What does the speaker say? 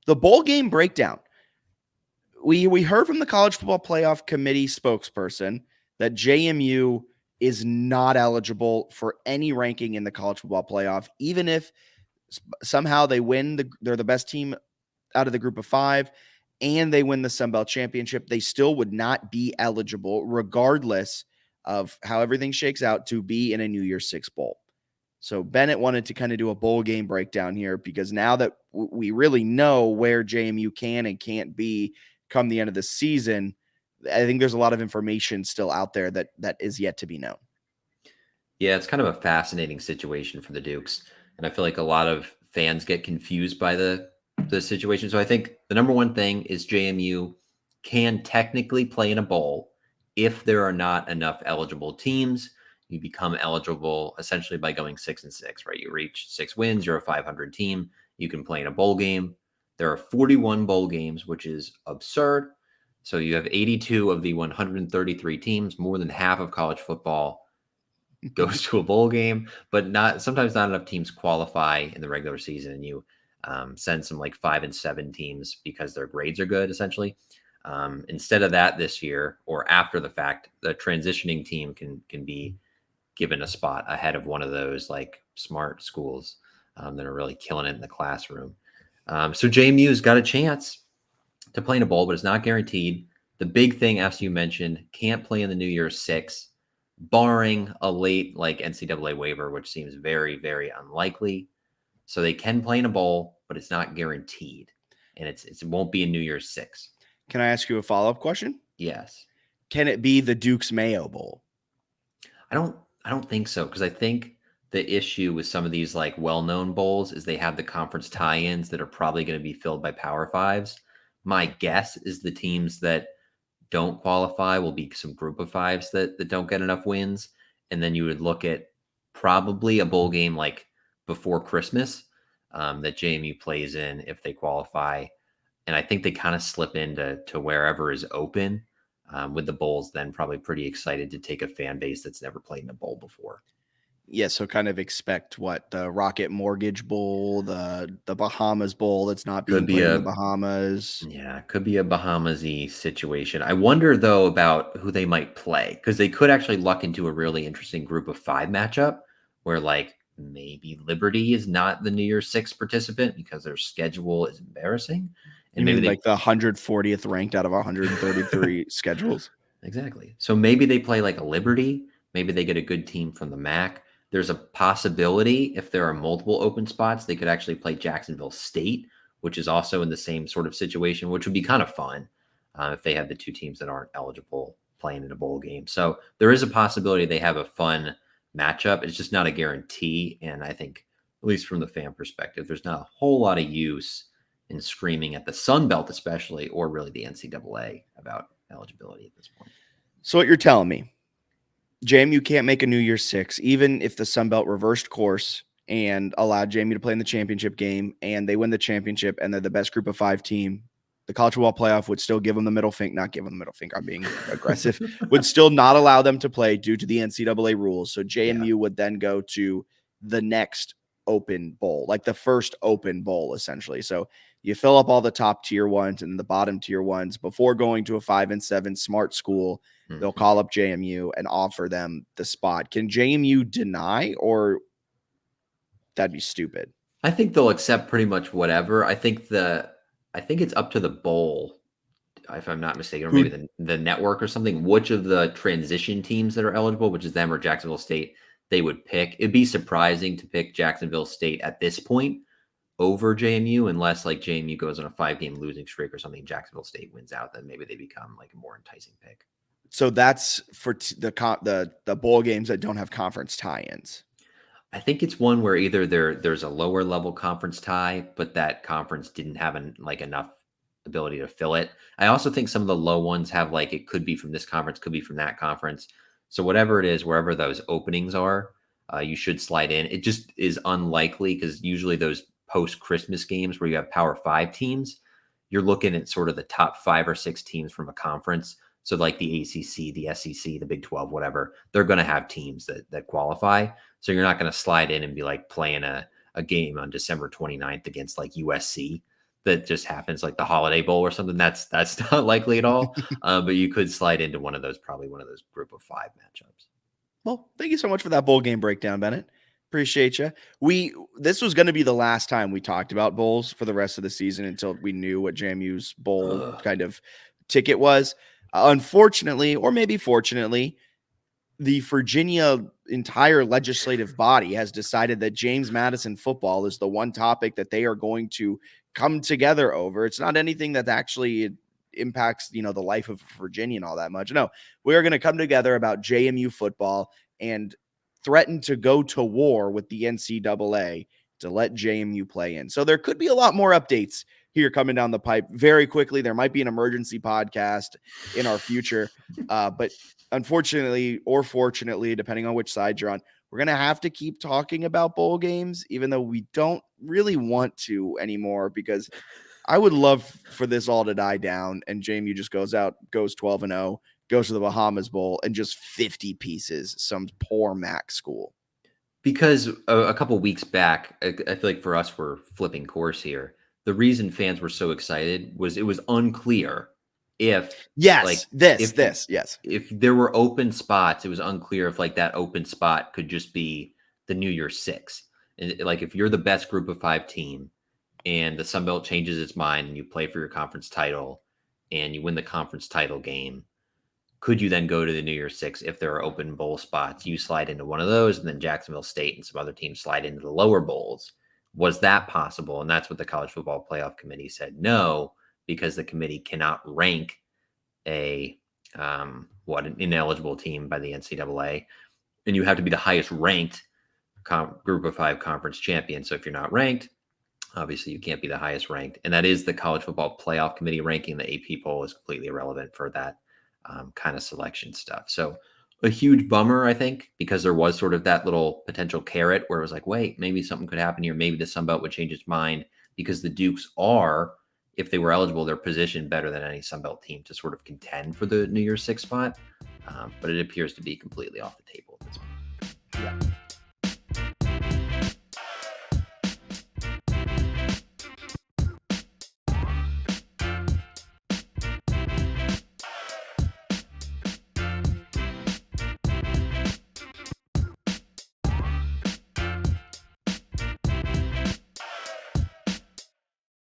the bowl game breakdown. We heard from the College Football Playoff Committee spokesperson that JMU is not eligible for any ranking in the College Football Playoff, even if somehow they win. They're the best team out of the group of 5, and they win the Sun Belt Championship. They still would not be eligible, regardless of how everything shakes out, to be in a New Year's Six bowl. So Bennett wanted to kind of do a bowl game breakdown here, because now that we really know where JMU can and can't be come the end of the season, I think there's a lot of information still out there that is yet to be known. Yeah, it's kind of a fascinating situation for the Dukes. And I feel like a lot of fans get confused by the situation. So I think the number one thing is JMU can technically play in a bowl if there are not enough eligible teams. You become eligible essentially by going 6-6, right? You reach 6 wins, you're a 500 team. You can play in a bowl game. There are 41 bowl games, which is absurd. So you have 82 of the 133 teams, more than half of college football goes to a bowl game, but sometimes not enough teams qualify in the regular season, and you send some like 5 and 7 teams because their grades are good, essentially. Instead of that this year, or after the fact, the transitioning team can be given a spot ahead of one of those like smart schools that are really killing it in the classroom. So JMU's got a chance to play in a bowl, but it's not guaranteed. The big thing, as you mentioned, can't play in the New Year's Six, barring a late like NCAA waiver, which seems very, very unlikely. So they can play in a bowl, but it's not guaranteed, and it won't be a New Year's Six. Can I ask you a follow-up question? Yes. Can it be the Duke's Mayo Bowl? I don't think so, because I think the issue with some of these like well-known bowls is they have the conference tie-ins that are probably going to be filled by Power Fives. My guess is the teams that don't qualify will be some group of 5s that don't get enough wins. And then you would look at probably a bowl game like before Christmas that JMU plays in if they qualify. And I think they kind of slip into wherever is open with the bowls then probably pretty excited to take a fan base that's never played in a bowl before. Yeah, so kind of expect what, the Rocket Mortgage Bowl, the Bahamas Bowl that's not being played in the Bahamas. Yeah, could be a Bahamas-y situation. I wonder, though, about who they might play, because they could actually luck into a really interesting group of 5 matchup where, like, maybe Liberty is not the New Year's Six participant because their schedule is embarrassing. And maybe like the 140th ranked out of 133 schedules. Exactly. So maybe they play like a Liberty. Maybe they get a good team from the MAC. There's a possibility if there are multiple open spots, they could actually play Jacksonville State, which is also in the same sort of situation, which would be kind of fun if they have the 2 teams that aren't eligible playing in a bowl game. So there is a possibility they have a fun matchup. It's just not a guarantee. And I think, at least from the fan perspective, there's not a whole lot of use in screaming at the Sun Belt, especially, or really the NCAA about eligibility at this point. So what you're telling me, JMU can't make a New Year's Six, even if the Sun Belt reversed course and allowed JMU to play in the championship game, and they win the championship, and they're the best group of 5 team. The College Football Playoff would still give them the middle finger, not give them the middle finger, I'm being aggressive, would still not allow them to play due to the NCAA rules. So JMU would then go to the next open bowl, like the first open bowl, essentially. So you fill up all the top tier ones and the bottom tier ones before going to a 5 and 7 smart school. They'll call up JMU and offer them the spot. Can JMU deny, or that'd be stupid? I think they'll accept pretty much whatever. I think it's up to the bowl, if I'm not mistaken, or maybe the network or something, which of the transition teams that are eligible, which is them or Jacksonville State, they would pick. It'd be surprising to pick Jacksonville State at this point over JMU, unless like JMU goes on a 5-game losing streak or something, Jacksonville State wins out, then maybe they become like a more enticing pick. So that's for the bowl games that don't have conference tie-ins. I think it's one where either there's a lower level conference tie, but that conference didn't have enough ability to fill it. I also think some of the low ones have like, it could be from this conference, could be from that conference. So whatever it is, wherever those openings are, you should slide in. It just is unlikely because usually those post-Christmas games where you have Power 5 teams, you're looking at sort of the top 5 or 6 teams from a conference. So like the ACC, the SEC, the Big 12, whatever, they're going to have teams that qualify. So you're not going to slide in and be like playing a game on December 29th against like USC. that just happens, like the Holiday Bowl or something. That's not likely at all. But you could slide into probably one of those group of 5 matchups. Well, thank you so much for that bowl game breakdown, Bennett. Appreciate you. This was going to be the last time we talked about bowls for the rest of the season until we knew what JMU's bowl kind of ticket was. Unfortunately, or maybe fortunately, the Virginia entire legislative body has decided that James Madison football is the one topic that they are going to come together over. It's not anything that actually impacts, the life of Virginian all that much. No, we are going to come together about JMU football and threaten to go to war with the NCAA to let JMU play in. So there could be a lot more updates here coming down the pipe very quickly. There might be an emergency podcast in our future, but unfortunately or fortunately, depending on which side you're on, we're going to have to keep talking about bowl games, even though we don't really want to anymore, because I would love for this all to die down and JMU just goes 12-0, goes to the Bahamas Bowl and just 50 pieces some poor MAC school. Because a couple weeks back, I feel like for us, we're flipping course here. The reason fans were so excited was it was unclear if yes, if there were open spots, it was unclear if like that open spot could just be the New Year's Six. And like if you're the best group of 5 team and the Sun Belt changes its mind and you play for your conference title and you win the conference title game, could you then go to the New Year's Six if there are open bowl spots? You slide into one of those, and then Jacksonville State and some other teams slide into the lower bowls. Was that possible? And that's what the College Football Playoff Committee said no, because the committee cannot rank an ineligible team by the NCAA, and you have to be the highest ranked group of 5 conference champion. So if you're not ranked, obviously you can't be the highest ranked, and that is the College Football Playoff Committee ranking. The AP poll is completely irrelevant for that kind of selection stuff. So a huge bummer, I think, because there was sort of that little potential carrot where it was like, wait, maybe something could happen here. Maybe the Sun Belt would change its mind, because the Dukes are, if they were eligible, they're positioned better than any Sun Belt team to sort of contend for the New Year's Six spot. But it appears to be completely off the table at this point. Yeah.